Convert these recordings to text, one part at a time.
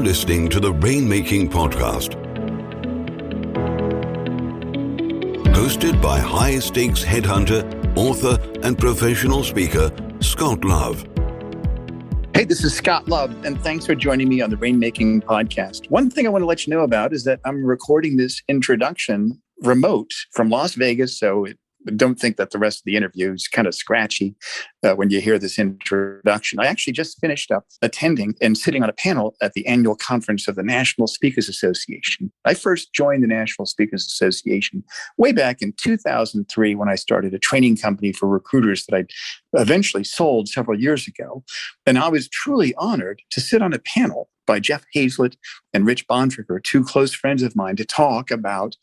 listening to the Rainmaking Podcast, hosted by high-stakes headhunter, author, and professional speaker, Scott Love. Hey, this is Scott Love, and thanks for joining me on the Rainmaking Podcast. One thing I want to let you know about is that I'm recording this introduction remote from Las Vegas, so don't think that the rest of the interview is kind of scratchy when you hear this introduction. I actually just finished up attending and sitting on a panel at the annual conference of the National Speakers Association. I first joined the National Speakers Association way back in 2003 when I started a training company for recruiters that I eventually sold several years ago. And I was truly honored to sit on a panel by Jeff Hazlett and Rich Bontrager, two close friends of mine, to talk about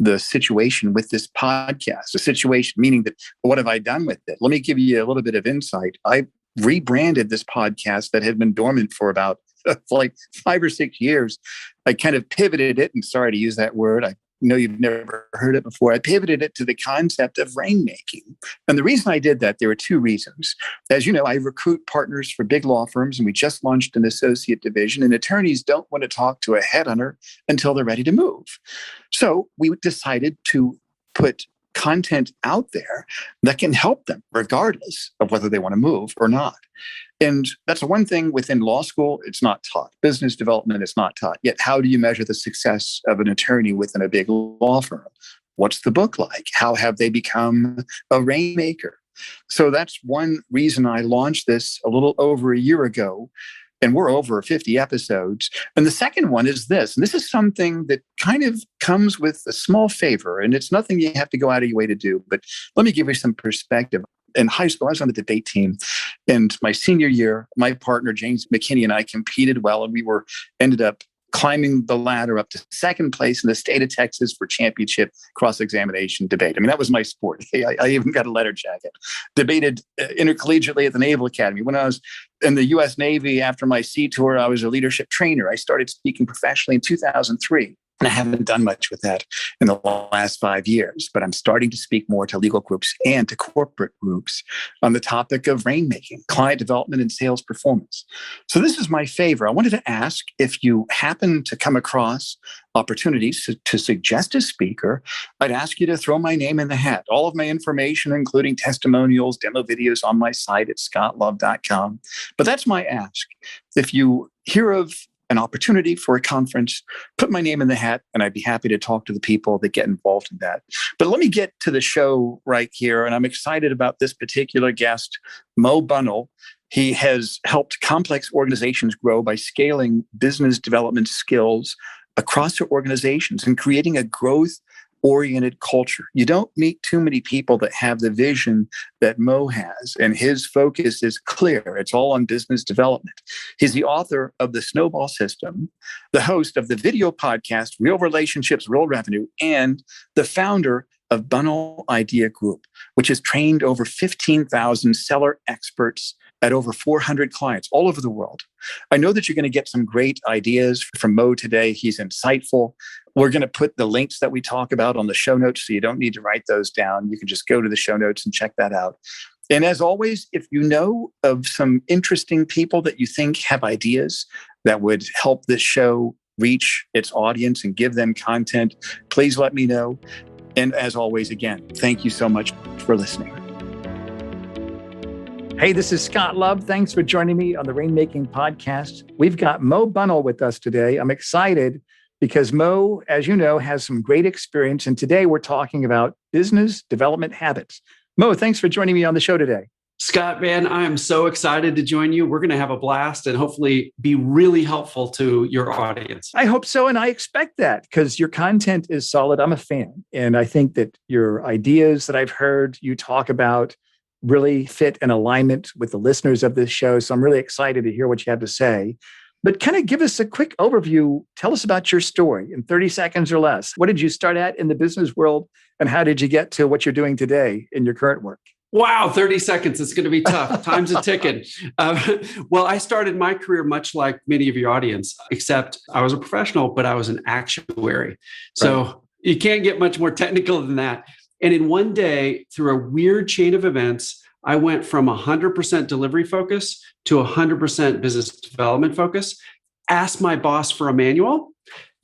the situation with this podcast. The situation meaning that, what have I done with it? Let me give you a little bit of insight. I rebranded this podcast that had been dormant for about like 5 or 6 years. I kind of pivoted it, and sorry to use that word, I know you've never heard it before. I pivoted it to the concept of rainmaking. And the reason I did that, there were 2 reasons. As you know, I recruit partners for big law firms, and we just launched an associate division, and attorneys don't want to talk to a headhunter until they're ready to move. So we decided to put content out there that can help them regardless of whether they want to move or not. And that's the one thing within law school, it's not taught. Business development is not taught. Yet how do you measure the success of an attorney within a big law firm? What's the book like? How have they become a rainmaker? So that's one reason I launched this a little over a year ago. And we're over 50 episodes. And the second one is this. And this is something that kind of comes with a small favor. And it's nothing you have to go out of your way to do. But let me give you some perspective. In high school, I was on the debate team. And my senior year, my partner, James McKinney, and I competed well. And we ended up climbing the ladder up to second place in the state of Texas for championship cross-examination debate. I mean, that was my sport. I even got a letter jacket. Debated intercollegiately at the Naval Academy. When I was in the U.S. Navy after my sea tour, I was a leadership trainer. I started speaking professionally in 2003. And I haven't done much with that in the last 5 years, but I'm starting to speak more to legal groups and to corporate groups on the topic of rainmaking, client development, and sales performance. So this is my favor. I wanted to ask if you happen to come across opportunities to suggest a speaker, I'd ask you to throw my name in the hat. All of my information, including testimonials, demo videos on my site at scottlove.com. But that's my ask. If you hear of an opportunity for a conference, put my name in the hat, and I'd be happy to talk to the people that get involved in that. But let me get to the show right here, and I'm excited about this particular guest, Mo Bunnell. He has helped complex organizations grow by scaling business development skills across their organizations and creating a growth-oriented culture. You don't meet too many people that have the vision that Mo has, and his focus is clear. It's all on business development. He's the author of the Snowball System, the host of the video podcast, Real Relationships, Real Revenue, and the founder of Bunnell Idea Group, which has trained over 15,000 seller experts at over 400 clients all over the world. I know that you're going to get some great ideas from Mo today. He's insightful. We're going to put the links that we talk about on the show notes, so you don't need to write those down. You can just go to the show notes and check that out. And as always, if you know of some interesting people that you think have ideas that would help this show reach its audience and give them content, please let me know. And as always, again, thank you so much for listening. Hey, this is Scott Love. Thanks for joining me on the Rainmaking Podcast. We've got Mo Bunnell with us today. I'm excited because Mo, as you know, has some great experience. And today we're talking about business development habits. Mo, thanks for joining me on the show today. Scott, man, I am so excited to join you. We're going to have a blast and hopefully be really helpful to your audience. I hope so. And I expect that because your content is solid. I'm a fan. And I think that your ideas that I've heard you talk about really fit in alignment with the listeners of this show. So I'm really excited to hear what you have to say. But kind of give us a quick overview. Tell us about your story in 30 seconds or less. What did you start at in the business world? And how did you get to what you're doing today in your current work? Wow, 30 seconds. It's going to be tough. Time's a ticking. Well, I started my career much like many of your audience, except I was a professional, but I was an actuary. So you can't get much more technical than that. And in one day, through a weird chain of events, I went from 100% delivery focus to 100% business development focus. asked my boss for a manual.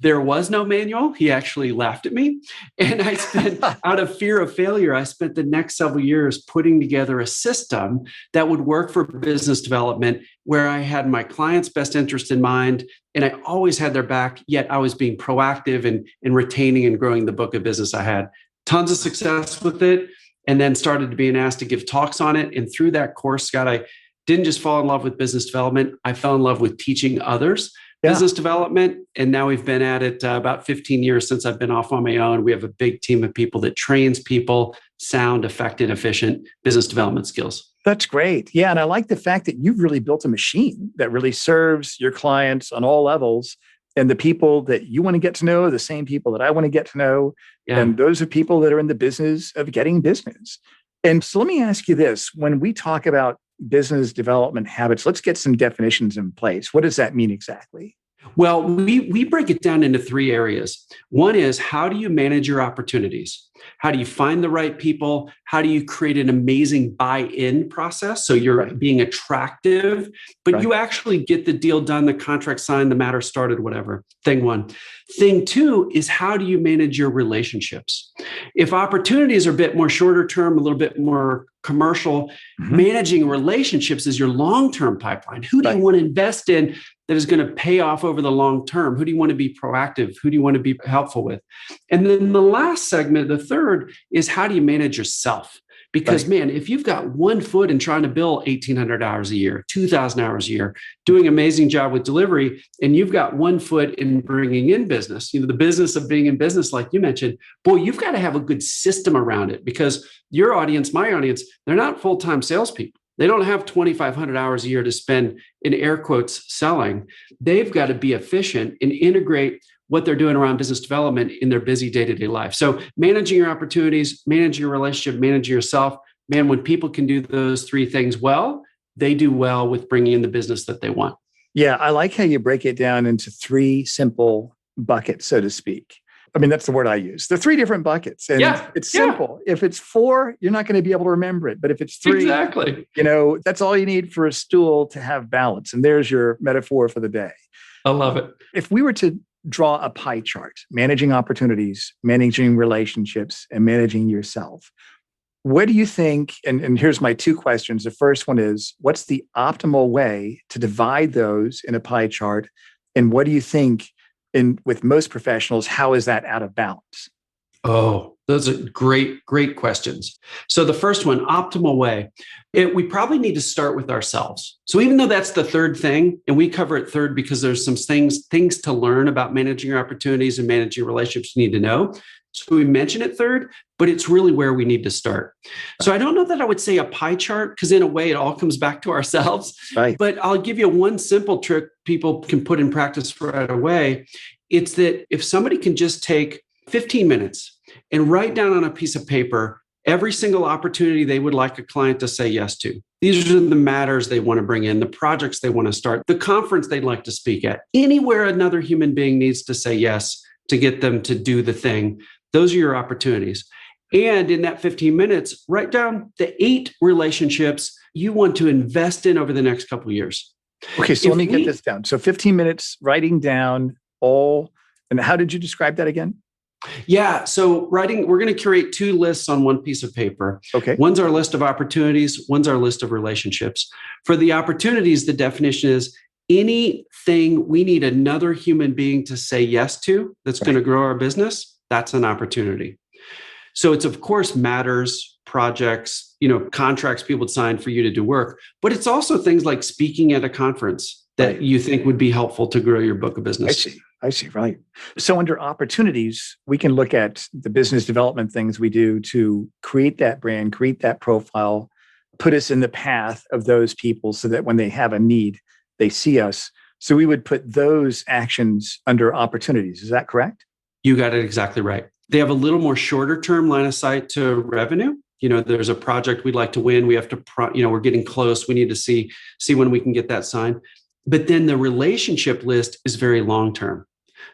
There was no manual. He actually laughed at me. And I spent, out of fear of failure, I spent the next several years putting together a system that would work for business development, where I had my client's best interest in mind, and I always had their back, yet I was being proactive in retaining and growing the book of business I had. Tons of success with it, and then started being asked to give talks on it. And through that course, Scott, I didn't just fall in love with business development. I fell in love with teaching others business development. And now we've been at it about 15 years since I've been off on my own. We have a big team of people that trains people, sound, effective, efficient business development skills. That's great. Yeah. And I like the fact that you've really built a machine that really serves your clients on all levels. And the people that you want to get to know are the same people that I want to get to know. Yeah. And those are people that are in the business of getting business. And so let me ask you this. When we talk about business development habits, let's get some definitions in place. What does that mean exactly? Well, we break it down into 3 areas. One is, how do you manage your opportunities? How do you find the right people? How do you create an amazing buy-in process? So you're being attractive, but you actually get the deal done, the contract signed, the matter started, whatever. Thing 1. Thing 2 is, how do you manage your relationships? If opportunities are a bit more shorter term, a little bit more commercial, managing relationships is your long-term pipeline. Who do you want to invest in that is going to pay off over the long term? Who do you want to be proactive? Who do you want to be helpful with? And then the last segment, the third, is how do you manage yourself? Because man, if you've got one foot in trying to bill 1,800 hours a year, 2,000 hours a year, doing an amazing job with delivery, and you've got one foot in bringing in business, the business of being in business, like you mentioned, boy, you've got to have a good system around it, because your audience, my audience, they're not full-time salespeople. They don't have 2,500 hours a year to spend in air quotes selling. They've got to be efficient and integrate what they're doing around business development in their busy day-to-day life. So managing your opportunities, managing your relationship, managing yourself, man, when people can do those 3 things well, they do well with bringing in the business that they want. Yeah, I like how you break it down into 3 simple buckets, so to speak. I mean, that's the word I use. They're 3 different buckets, and it's simple. If it's 4, you're not going to be able to remember it. But if it's 3, that's all you need for a stool to have balance. And there's your metaphor for the day. I love it. If we were to draw a pie chart, managing opportunities, managing relationships, and managing yourself, what do you think? And here's my 2 questions. The first one is, what's the optimal way to divide those in a pie chart? And what do you think, with most professionals, how is that out of balance? Oh, those are great questions. So the first one, optimal way. We probably need to start with ourselves. So even though that's the third thing, and we cover it third because there's some things to learn about managing your opportunities and managing your relationships you need to know. So we mention it third, but it's really where we need to start. So I don't know that I would say a pie chart, because in a way it all comes back to ourselves. Right. But I'll give you one simple trick people can put in practice right away. It's that if somebody can just take 15 minutes and write down on a piece of paper every single opportunity they would like a client to say yes to. These are the matters they want to bring in, the projects they want to start, the conference they'd like to speak at, anywhere another human being needs to say yes to get them to do the thing. Those are your opportunities. And in that 15 minutes, write down the 8 relationships you want to invest in over the next couple of years. Okay, so let me get this down. So 15 minutes writing down all, and how did you describe that again? Yeah. So we're going to curate 2 lists on one piece of paper. Okay. One's our list of opportunities. One's our list of relationships. For the opportunities, the definition is anything we need another human being to say yes to that's going to grow our business. That's an opportunity. So it's, of course, matters, projects, contracts people sign for you to do work, but it's also things like speaking at a conference that you think would be helpful to grow your book of business. I see. Right. So under opportunities, we can look at the business development things we do to create that brand, create that profile, put us in the path of those people so that when they have a need, they see us. So we would put those actions under opportunities. Is that correct? You got it exactly right. They have a little more shorter term line of sight to revenue. There's a project we'd like to win. We have to, we're getting close. We need to see when we can get that signed. But then the relationship list is very long-term.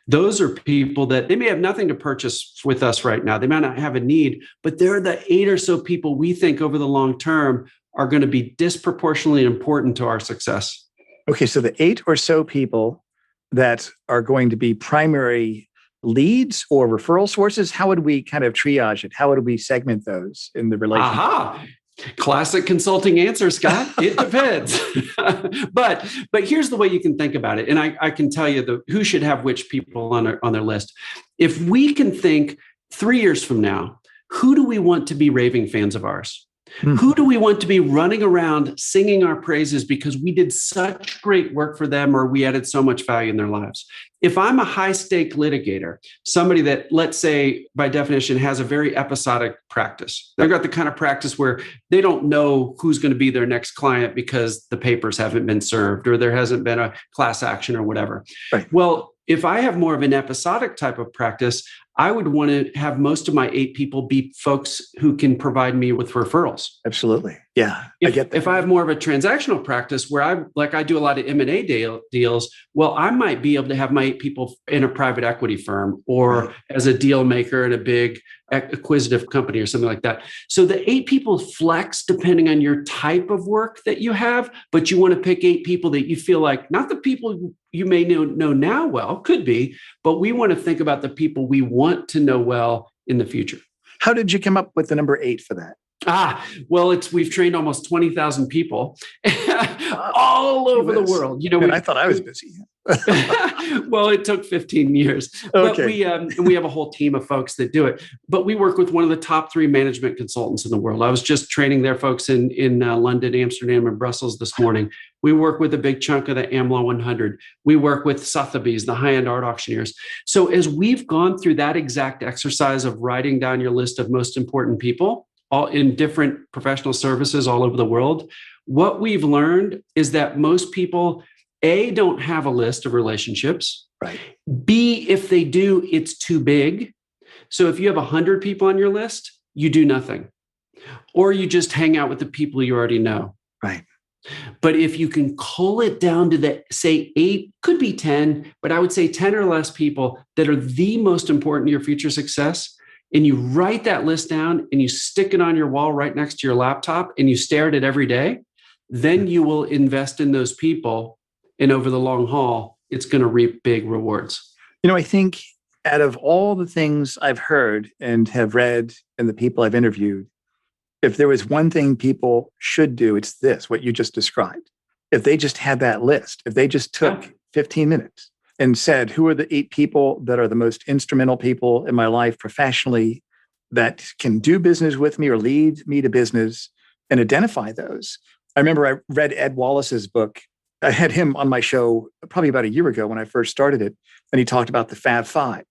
Those are people that they may have nothing to purchase with us right now. They might not have a need, but they're the 8 or so people we think over the long term are going to be disproportionately important to our success. Okay, so the 8 or so people that are going to be primary leads or referral sources? How would we kind of triage it? How would we segment those in the relationship? Aha. Classic consulting answer, Scott. It depends. but here's the way you can think about it. And I can tell you who should have which people on their list. If we can think 3 years from now, who do we want to be raving fans of ours? Who do we want to be running around singing our praises because we did such great work for them or we added so much value in their lives? If I'm a high-stake litigator, somebody that, let's say, by definition, has a very episodic practice, they've got the kind of practice where they don't know who's going to be their next client because the papers haven't been served or there hasn't been a class action or whatever. Right. Well, if I have more of an episodic type of practice, I would want to have most of my 8 people be folks who can provide me with referrals. Absolutely. Yeah, I get that. If I have more of a transactional practice where I do a lot of M&A deals, well, I might be able to have my 8 people in a private equity firm or as a deal maker in a big acquisitive company or something like that. So the 8 people flex depending on your type of work that you have, but you want to pick 8 people that you feel like, not the people you may know now well, could be, but we want to think about the people we want to know well in the future. How did you come up with the number 8 for that? Well, we've trained almost 20,000 people all over the world. And I thought I was busy. Well, it took 15 years. Okay. But we have a whole team of folks that do it. But we work with one of the top 3 management consultants in the world. I was just training their folks in London, Amsterdam, and Brussels this morning. We work with a big chunk of the AmLaw 100. We work with Sotheby's, the high-end art auctioneers. So as we've gone through that exact exercise of writing down your list of most important people, all in different professional services all over the world, what we've learned is that most people, A, don't have a list of relationships. Right. B, if they do, it's too big. So if you have 100 people on your list, you do nothing. Or you just hang out with the people you already know. Right. But if you can cull it down to say 8, could be 10, but I would say 10 or less people that are the most important to your future success, and you write that list down and you stick it on your wall right next to your laptop and you stare at it every day, then you will invest in those people. And over the long haul, it's going to reap big rewards. I think out of all the things I've heard and have read and the people I've interviewed, if there was one thing people should do, it's this, what you just described. If they just had that list, if they just took 15 minutes and said, who are the 8 people that are the most instrumental people in my life professionally that can do business with me or lead me to business, and identify those. I remember I read Ed Wallace's book. I had him on my show probably about a year ago when I first started it. And he talked about the Fab Five,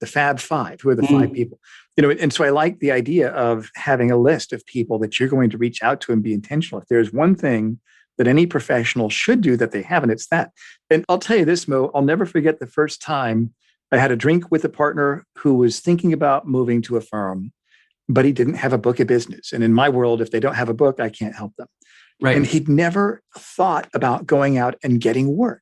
who are the 5 people. And so I like the idea of having a list of people that you're going to reach out to and be intentional. If there's one thing that any professional should do that they haven't, it's that. And I'll tell you this, Mo, I'll never forget the first time I had a drink with a partner who was thinking about moving to a firm, but he didn't have a book of business. And in my world, if they don't have a book, I can't help them. Right. And he'd never thought about going out and getting work.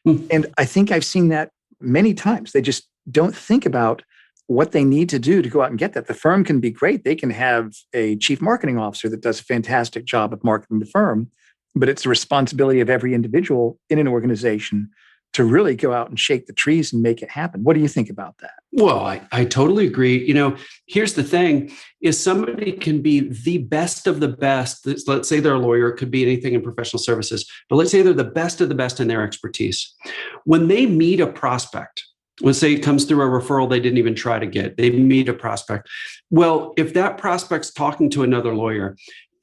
And I think I've seen that many times. They just don't think about what they need to do to go out and get that. The firm can be great. They can have a chief marketing officer that does a fantastic job of marketing the firm, but it's the responsibility of every individual in an organization to really go out and shake the trees and make it happen. What do you think about that? Well, I totally agree. Here's the thing, is somebody can be the best of the best. Let's say they're a lawyer, it could be anything in professional services, but let's say they're the best of the best in their expertise. When they meet a prospect, let's say it comes through a referral they didn't even try to get, they meet a prospect. Well, if that prospect's talking to another lawyer,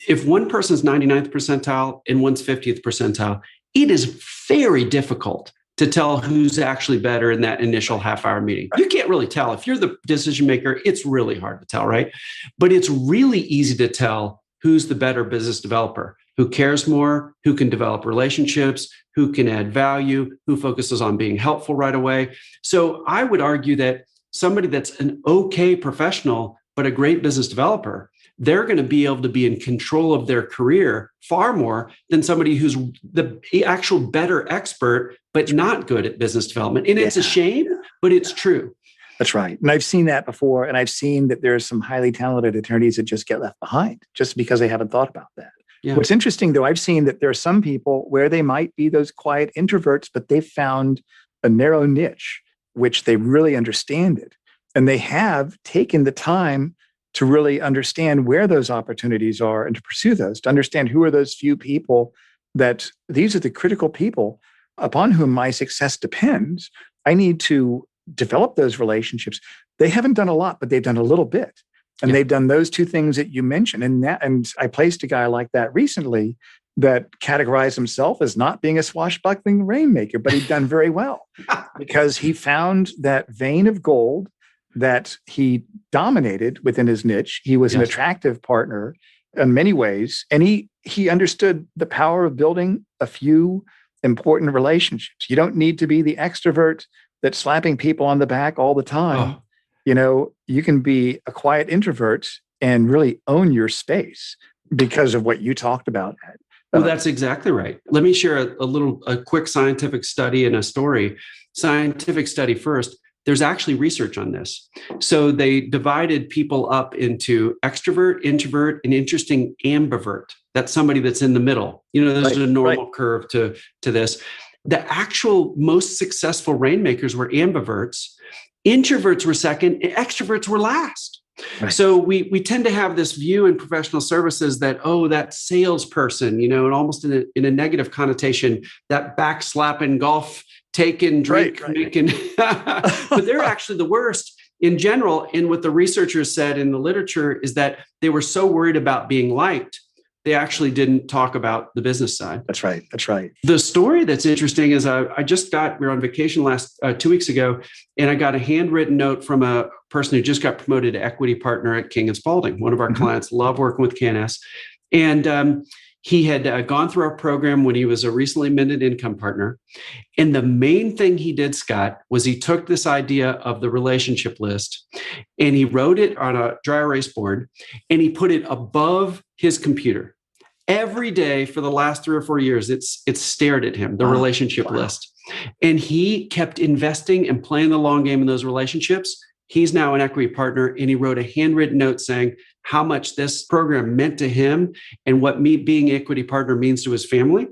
if one person's 99th percentile and one's 50th percentile, it is very difficult to tell who's actually better in that initial half-hour meeting. You can't really tell. If you're the decision maker, it's really hard to tell, right? But it's really easy to tell who's the better business developer, who cares more, who can develop relationships, who can add value, who focuses on being helpful right away. So I would argue that somebody that's an okay professional, but a great business developer, they're going to be able to be in control of their career far more than somebody who's the actual better expert, but not good at business development. And it's a shame, but it's true. That's right. And I've seen that before. And I've seen that there's some highly talented attorneys that just get left behind just because they haven't thought about that. Yeah. What's interesting, though, I've seen that there are some people where they might be those quiet introverts, but they've found a narrow niche, which they really understand it. And they have taken the time to really understand where those opportunities are and to pursue those, to understand who are those few people that these are the critical people upon whom my success depends. I need to develop those relationships. They haven't done a lot, but they've done a little bit. And they've done those two things that you mentioned. And I placed a guy like that recently that categorized himself as not being a swashbuckling rainmaker, but he'd done very well because he found that vein of gold that he dominated within his niche. He was an attractive partner in many ways. And he understood the power of building a few important relationships. You don't need to be the extrovert that's slapping people on the back all the time. Oh. You know, you can be a quiet introvert and really own your space because of what you talked about. Well, that's exactly right. Let me share a quick scientific study and a story. Scientific study first. There's actually research on this. So they divided people up into extrovert, introvert, and interesting ambivert. That's somebody that's in the middle. You know, there's a normal curve to this. The actual most successful rainmakers were ambiverts. Introverts were second, and extroverts were last. Right. So we tend to have this view in professional services that, that salesperson, you know, and almost in a negative connotation, that backslapping golf taking, drink, making, but they're actually the worst in general. And what the researchers said in the literature is that they were so worried about being liked, they actually didn't talk about the business side. That's right. That's right. The story that's interesting is we were on vacation 2 weeks ago, and I got a handwritten note from a person who just got promoted to equity partner at King & Spalding. One of our clients, love working with KNS. And he had gone through our program when he was a recently minted income partner. And the main thing he did, Scott, was he took this idea of the relationship list and he wrote it on a dry erase board and he put it above his computer. Every day for the last 3 or 4 years, it's stared at him, the relationship list. And he kept investing and playing the long game in those relationships. He's now an equity partner, and he wrote a handwritten note saying how much this program meant to him and what being equity partner means to his family.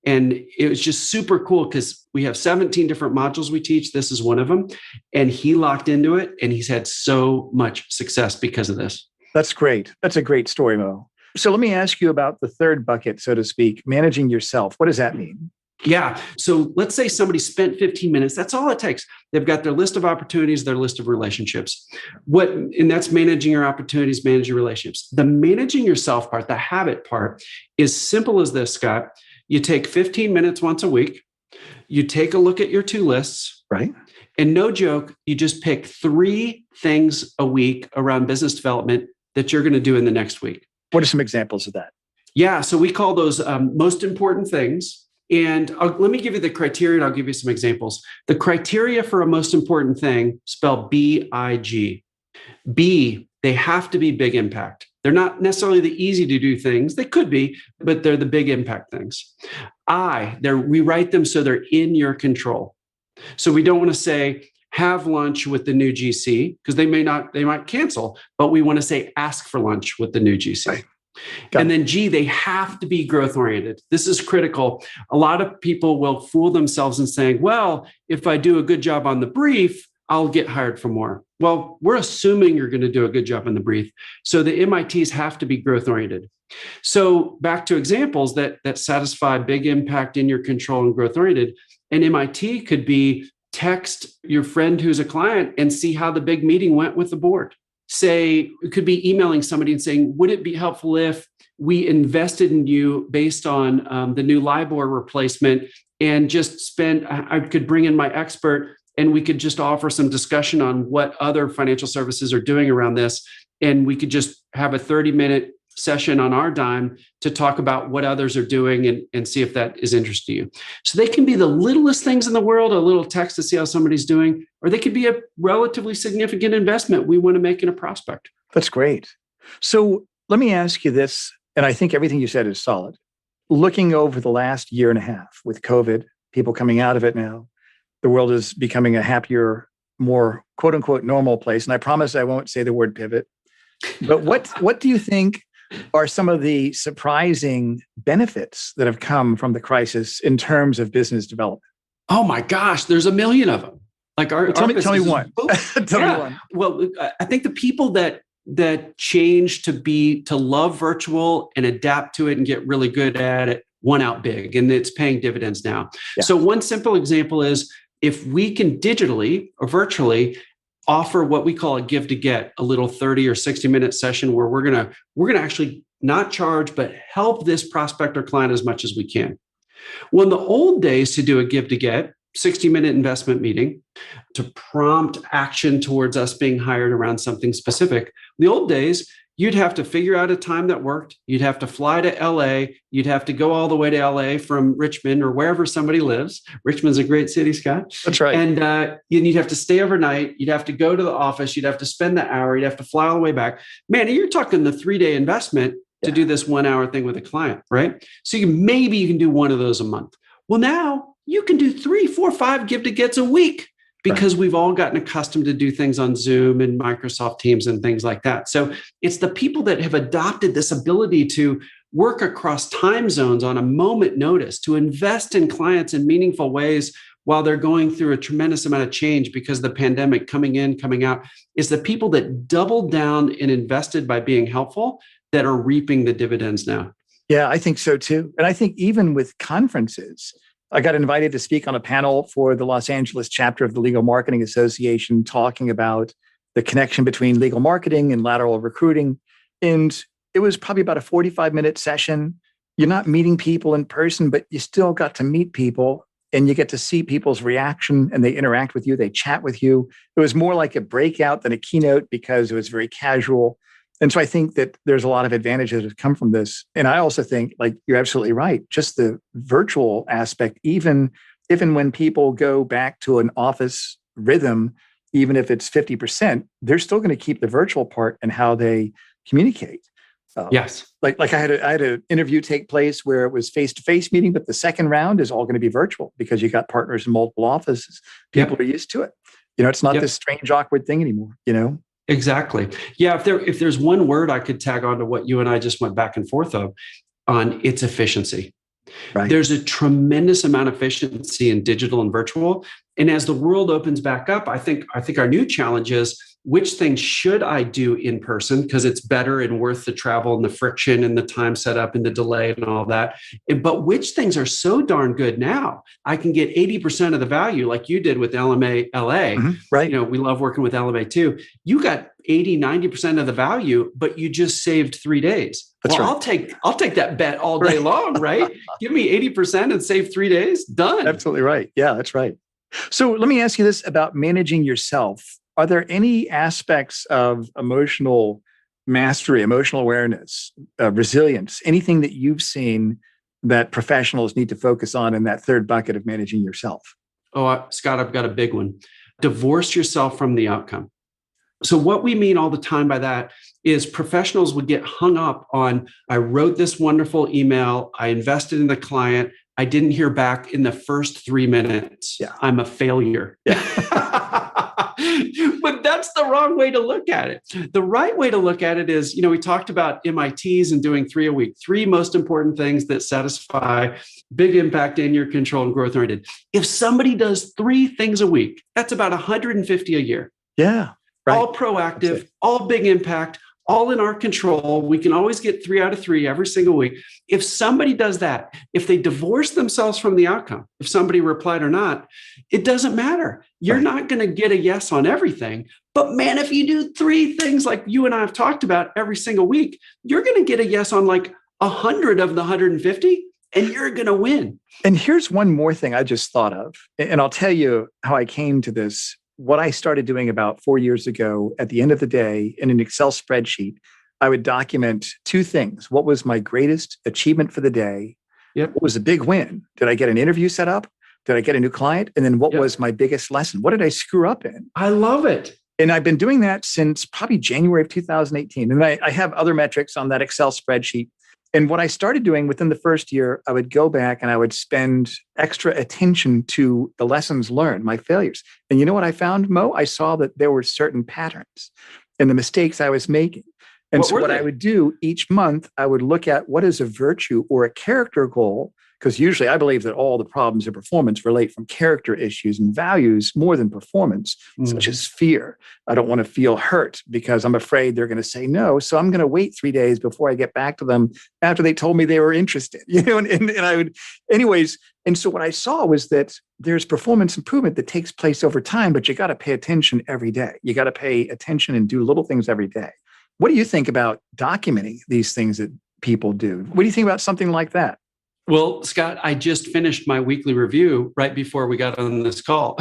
And it was just super cool because we have 17 different modules we teach. This is one of them. And he locked into it, and he's had so much success because of this. That's great. That's a great story, Mo. So let me ask you about the third bucket, so to speak, managing yourself. What does that mean? Yeah. So let's say somebody spent 15 minutes. That's all it takes. They've got their list of opportunities, their list of relationships. And that's managing your opportunities, manage your relationships. The managing yourself part, the habit part, is simple as this, Scott. You take 15 minutes once a week. You take a look at your 2 lists. Right. And no joke, you just pick 3 things a week around business development that you're going to do in the next week. What are some examples of that? Yeah. So we call those most important things. And let me give you the criteria and I'll give you some examples. The criteria for a most important thing, spell B-I-G. B, they have to be big impact. They're not necessarily the easy to do things. They could be, but they're the big impact things. I, we write them so they're in your control. So we don't want to say, have lunch with the new GC, because they might cancel, but we want to say, ask for lunch with the new GC. Right. And then G, they have to be growth oriented. This is critical. A lot of people will fool themselves in saying, well, if I do a good job on the brief, I'll get hired for more. Well, we're assuming you're going to do a good job on the brief. So the MITs have to be growth oriented. So back to examples that satisfy big impact in your control and growth oriented. An MIT could be text your friend who's a client and see how the big meeting went with the board. Say, it could be emailing somebody and saying, would it be helpful if we invested in you based on the new LIBOR replacement and just I could bring in my expert and we could just offer some discussion on what other financial services are doing around this. And we could just have a 30-minute session on our dime to talk about what others are doing and see if that is interest to you. So they can be the littlest things in the world, a little text to see how somebody's doing, or they could be a relatively significant investment we want to make in a prospect. That's great. So let me ask you this, and I think everything you said is solid. Looking over the last year and a half with COVID, people coming out of it now, the world is becoming a happier, more quote unquote normal place. And I promise I won't say the word pivot. But what do you think are some of the surprising benefits that have come from the crisis in terms of business development? Oh my gosh, there's a million of them. Like tell me one. Tell me one. Well, I think the people that change to love virtual and adapt to it and get really good at it won out big, and it's paying dividends now. Yeah. So one simple example is if we can digitally or virtually offer what we call a give to get, a little 30 or 60 minute session where we're gonna actually not charge but help this prospect or client as much as we can. Well, in the old days, to do a give to get 60-minute investment meeting to prompt action towards us being hired around something specific. The old days, you'd have to figure out a time that worked. You'd have to fly to LA. You'd have to go all the way to LA from Richmond or wherever somebody lives. Richmond's a great city, Scott. That's right. And you'd have to stay overnight. You'd have to go to the office. You'd have to spend the hour. You'd have to fly all the way back. Man, you're talking the 3-day investment to do this 1 hour thing with a client, right? So maybe you can do one of those a month. Well, now you can do 3, 4, 5 give to gets a week because we've all gotten accustomed to do things on Zoom and Microsoft Teams and things like that. So it's the people that have adopted this ability to work across time zones on a moment notice, to invest in clients in meaningful ways while they're going through a tremendous amount of change because of the pandemic coming in, coming out, is the people that doubled down and invested by being helpful that are reaping the dividends now. Yeah, I think so too. And I think even with conferences, I got invited to speak on a panel for the Los Angeles chapter of the Legal Marketing Association, talking about the connection between legal marketing and lateral recruiting. And it was probably about a 45-minute session. You're not meeting people in person, but you still got to meet people and you get to see people's reaction and they interact with you, they chat with you. It was more like a breakout than a keynote because it was very casual. And so I think that there's a lot of advantages that come from this. And I also think, like, you're absolutely right, just the virtual aspect, even if and when people go back to an office rhythm, even if it's 50%, they're still going to keep the virtual part and how they communicate. Yes. Like I had an interview take place where it was face-to-face meeting, but the second round is all going to be virtual because you got partners in multiple offices. People are used to it. It's not this strange, awkward thing anymore, Exactly. Yeah. If there's one word I could tag on to what you and I just went back and forth on, it's efficiency. Right. There's a tremendous amount of efficiency in digital and virtual. And as the world opens back up, I think our new challenge is, which things should I do in person because it's better and worth the travel and the friction and the time set up and the delay and all that. But which things are so darn good now, I can get 80% of the value like you did with LMA LA. Mm-hmm. Right. We love working with LMA too. You got 80, 90% of the value, but you just saved 3 days. That's right. I'll take that bet all day long, right? Give me 80% and save 3 days. Done. Absolutely right. Yeah, that's right. So let me ask you this about managing yourself. Are there any aspects of emotional mastery, emotional awareness, resilience, anything that you've seen that professionals need to focus on in that third bucket of managing yourself? Oh, Scott, I've got a big one. Divorce yourself from the outcome. So what we mean all the time by that is professionals would get hung up on, I wrote this wonderful email, I invested in the client, I didn't hear back in the first 3 minutes. Yeah. I'm a failure. Yeah. But that's the wrong way to look at it. The right way to look at it is, we talked about MITs and doing 3 a week, 3 most important things that satisfy big impact in your control and growth oriented. If somebody does 3 things a week, that's about 150 a year. Yeah. Right. All proactive, all big impact, all in our control. We can always get 3 out of 3 every single week. If somebody does that, if they divorce themselves from the outcome, if somebody replied or not, it doesn't matter. You're not going to get a yes on everything. But man, if you do 3 things like you and I have talked about every single week, you're going to get a yes on like 100 of the 150, and you're going to win. And here's one more thing I just thought of, and I'll tell you how I came to this. What I started doing about 4 years ago, at the end of the day, in an Excel spreadsheet, I would document 2 things. What was my greatest achievement for the day? Yep. What was a big win? Did I get an interview set up? Did I get a new client? And then what was my biggest lesson? What did I screw up in? I love it. And I've been doing that since probably January of 2018. And I have other metrics on that Excel spreadsheet. And what I started doing within the first year, I would go back and I would spend extra attention to the lessons learned, my failures. And you know what I found, Mo? I saw that there were certain patterns in the mistakes I was making. And What so were what they? I would do each month, I would look at what is a virtue or a character goal, because usually I believe that all the problems of performance relate from character issues and values more than performance, such as fear. I don't want to feel hurt because I'm afraid they're going to say no. So I'm going to wait 3 days before I get back to them after they told me they were interested, and I would, anyways. And so what I saw was that there's performance improvement that takes place over time, but you got to pay attention every day. You got to pay attention and do little things every day. What do you think about documenting these things that people do? What do you think about something like that? Well, Scott, I just finished my weekly review right before we got on this call.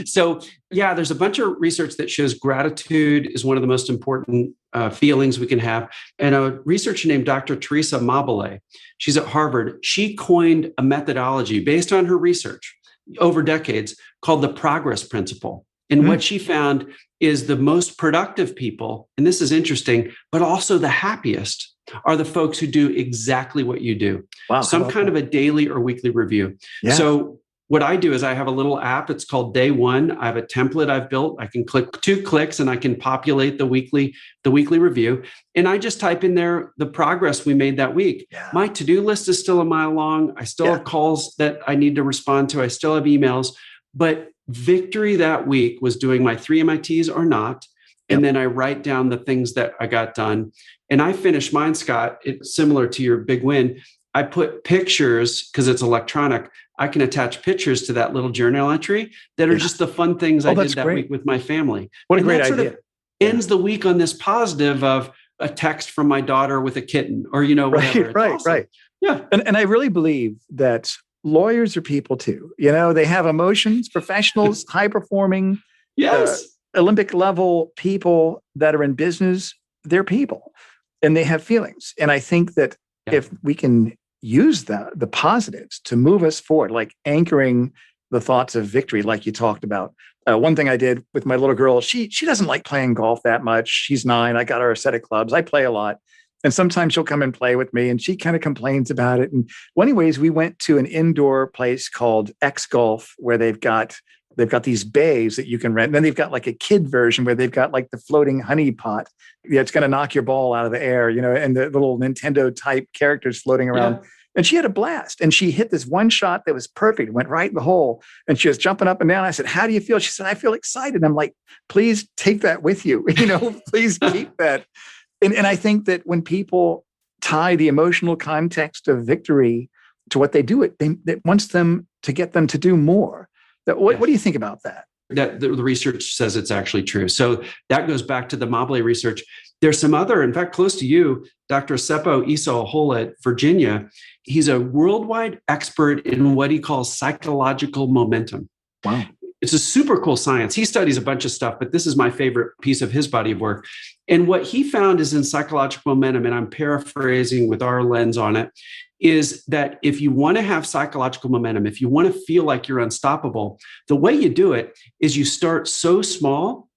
So, yeah, there's a bunch of research that shows gratitude is one of the most important feelings we can have. And a researcher named Dr. Teresa Mabile, she's at Harvard, she coined a methodology based on her research over decades called the progress principle. And what she found is the most productive people, and this is interesting, but also the happiest are the folks who do exactly what you do. Wow, some kind of a daily or weekly review. Yeah. So what I do is I have a little app. It's called Day One. I have a template I've built. I can click 2 clicks and I can populate the weekly review. And I just type in there the progress we made that week. Yeah. My to-do list is still a mile long. I still have calls that I need to respond to. I still have emails. But victory that week was doing my 3 MITs or not. And then I write down the things that I got done. And I finished mine, Scott. It's similar to your big win. I put pictures, because it's electronic, I can attach pictures to that little journal entry that are just the fun things I did that week with my family. What a great idea. Sort of ends the week on this positive of a text from my daughter with a kitten or, whatever. Right. Yeah. And I really believe that lawyers are people too. They have emotions, professionals, high performing, Olympic level people that are in business, they're people and they have feelings. And I think that if we can use the positives to move us forward, like anchoring the thoughts of victory, like you talked about. One thing I did with my little girl, she doesn't like playing golf that much. She's 9. I got her a set of clubs. I play a lot. And sometimes she'll come and play with me and she kind of complains about it. And well, anyways, we went to an indoor place called X Golf where they've got these bays that you can rent. And then they've got like a kid version where they've got like the floating honey pot. It's going to knock your ball out of the air, and the little Nintendo type characters floating around. Yeah. And she had a blast. And she hit this one shot that was perfect, went right in the hole. And she was jumping up and down. I said, "How do you feel?" She said, "I feel excited." I'm like, "Please take that with you. Please keep that." And I think that when people tie the emotional context of victory to what they do, it wants them to get them to do more. What do you think about that? That the research says it's actually true. So that goes back to the Mabile research. There's some other, in fact, close to you, Dr. Seppo Iso-Ahola at Virginia. He's a worldwide expert in what he calls psychological momentum. Wow. It's a super cool science. He studies a bunch of stuff, but this is my favorite piece of his body of work. And what he found is in psychological momentum, and I'm paraphrasing with our lens on it, is that if you want to have psychological momentum, if you want to feel like you're unstoppable, the way you do it is you start so small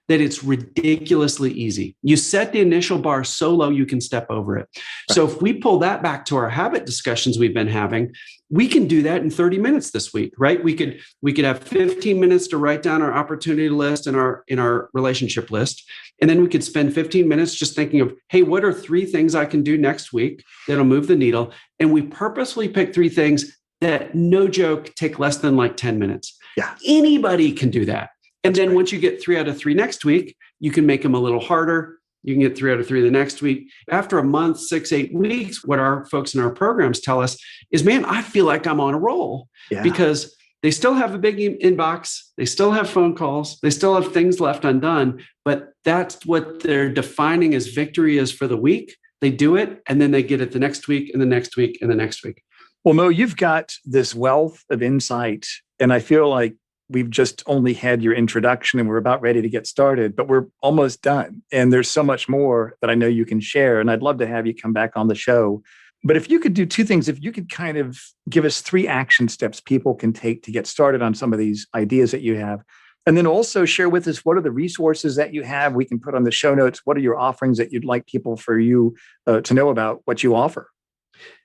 that it's ridiculously easy. You set the initial bar so low you can step over it. Right. So if we pull that back to our habit discussions we've been having, we can do that in 30 minutes this week, right? We could have 15 minutes to write down our opportunity list and our relationship list. And then we could spend 15 minutes just thinking of, hey, what are 3 things I can do next week that'll move the needle? And we purposely pick 3 things that, no joke, take less than like 10 minutes. Yeah. Anybody can do that. And then once you get 3 out of 3 next week, you can make them a little harder. You can get 3 out of 3 the next week. After a month, 6, 8 weeks, what our folks in our programs tell us is, man, I feel like I'm on a roll because they still have a big inbox. They still have phone calls. They still have things left undone. But that's what they're defining as victory is for the week. They do it, and then they get it the next week and the next week and the next week. Well, Mo, you've got this wealth of insight, and I feel like we've just only had your introduction and we're about ready to get started, but we're almost done. And there's so much more that I know you can share. And I'd love to have you come back on the show. But if you could do 2 things, if you could kind of give us 3 action steps people can take to get started on some of these ideas that you have. And then also share with us, what are the resources that you have we can put on the show notes? What are your offerings that you'd like people for you to know about what you offer?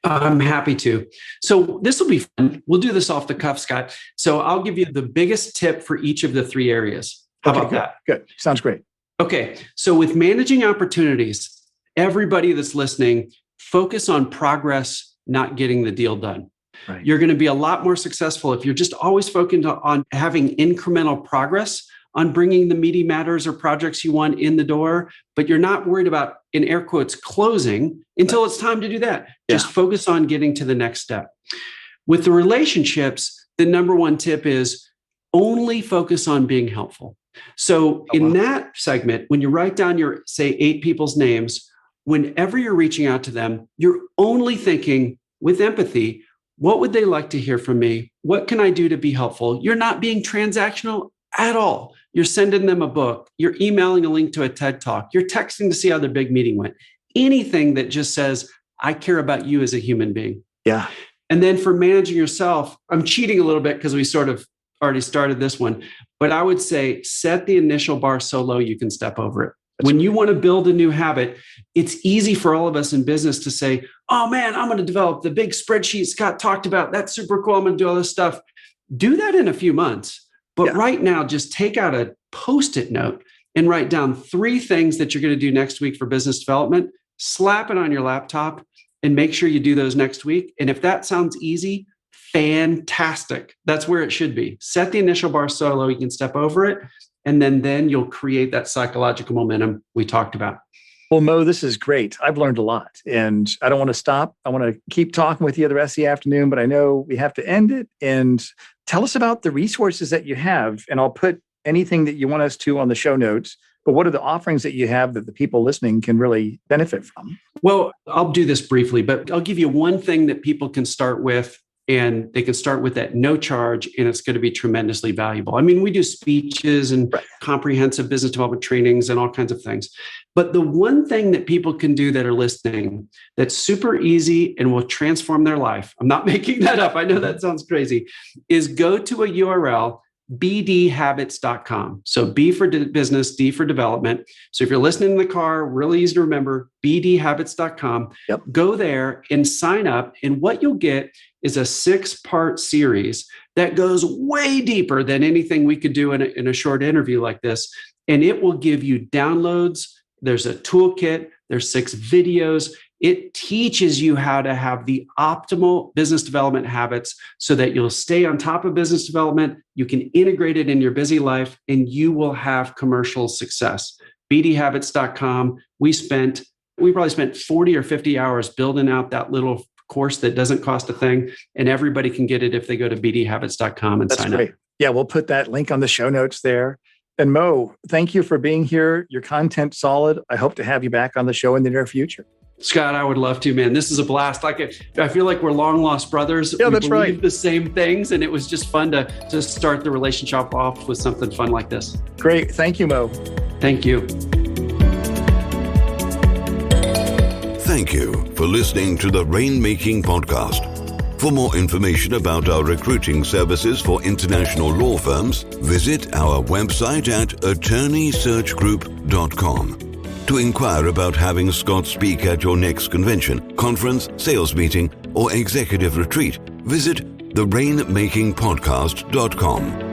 I'm happy to. So this will be fun. We'll do this off the cuff, Scott. So I'll give you the biggest tip for each of the 3 areas. How about that? Good. Sounds great. Okay. So with managing opportunities, everybody that's listening, focus on progress, not getting the deal done. Right. You're going to be a lot more successful if you're just always focused on having incremental progress on bringing the meaty matters or projects you want in the door, but you're not worried about, in air quotes, closing until it's time to do that. Just focus on getting to the next step. With the relationships, the number one tip is only focus on being helpful. So in that segment, when you write down your, say, 8 people's names, whenever you're reaching out to them, you're only thinking with empathy, what would they like to hear from me? What can I do to be helpful? You're not being transactional at all. You're sending them a book. You're emailing a link to a TED Talk. You're texting to see how their big meeting went. Anything that just says, I care about you as a human being. Yeah. And then for managing yourself, I'm cheating a little bit because we sort of already started this one, but I would say set the initial bar so low you can step over it. When you want to build a new habit, it's easy for all of us in business to say, oh man, I'm going to develop the big spreadsheet Scott talked about. That's super cool. I'm going to do all this stuff. Do that in a few months. But right now, just take out a Post-it note and write down 3 things that you're going to do next week for business development. Slap it on your laptop and make sure you do those next week. And if that sounds easy, fantastic. That's where it should be. Set the initial bar so low you can step over it. And then you'll create that psychological momentum we talked about. Well, Mo, this is great. I've learned a lot and I don't want to stop. I want to keep talking with you the rest of the afternoon, but I know we have to end it. And tell us about the resources that you have. And I'll put anything that you want us to on the show notes. But what are the offerings that you have that the people listening can really benefit from? Well, I'll do this briefly, but I'll give you one thing that people can start with. And they can start with at no charge, and it's going to be tremendously valuable. I mean, we do speeches and comprehensive business development trainings and all kinds of things. But the one thing that people can do that are listening that's super easy and will transform their life, I'm not making that up, I know that sounds crazy, is go to a URL, bdhabits.com. So B for business, D for development. So if you're listening in the car, really easy to remember, bdhabits.com. Go there and sign up. And what you'll get is a 6-part series that goes way deeper than anything we could do in a short interview like this. And it will give you downloads. There's a toolkit. There's 6 videos. It teaches you how to have the optimal business development habits so that you'll stay on top of business development. You can integrate it in your busy life and you will have commercial success. bdhabits.com. We probably spent 40 or 50 hours building out that little course that doesn't cost a thing. And everybody can get it if they go to bdhabits.com and sign up. Yeah, we'll put that link on the show notes there. And Mo, thank you for being here. Your content's solid. I hope to have you back on the show in the near future. Scott, I would love to, man. This is a blast. I feel like we're long lost brothers. Yeah, that's right. We believe the same things, and it was just fun to start the relationship off with something fun like this. Great. Thank you, Mo. Thank you. Thank you for listening to the Rainmaking Podcast. For more information about our recruiting services for international law firms, visit our website at attorneysearchgroup.com. To inquire about having Scott speak at your next convention, conference, sales meeting, or executive retreat, visit therainmakingpodcast.com.